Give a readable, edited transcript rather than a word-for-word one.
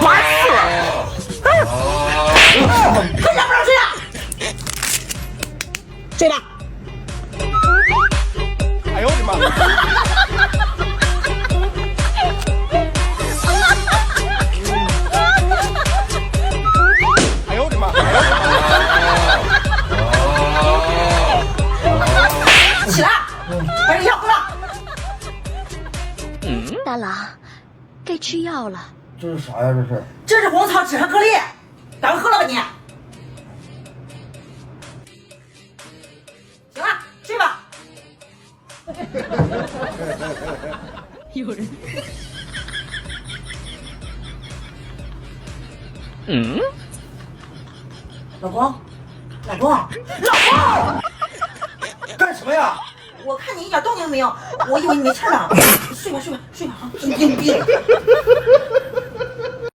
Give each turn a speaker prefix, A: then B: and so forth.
A: 烦死了！
B: 快点，不让睡了，睡吧。
A: 哎呦我的妈！哎呦我的妈！
B: 起来，把这药喝了。
C: 大郎，该吃药了。
D: 这是啥呀？这是？
B: 这是红草止汗颗粒，赶快喝了吧你。行了，睡吧。
C: 有人。
B: 老公，老公，老公，
D: 干什么呀？
B: 我看你一点动静没有，我以为你没气了。睡吧，睡吧，睡吧啊！神经病。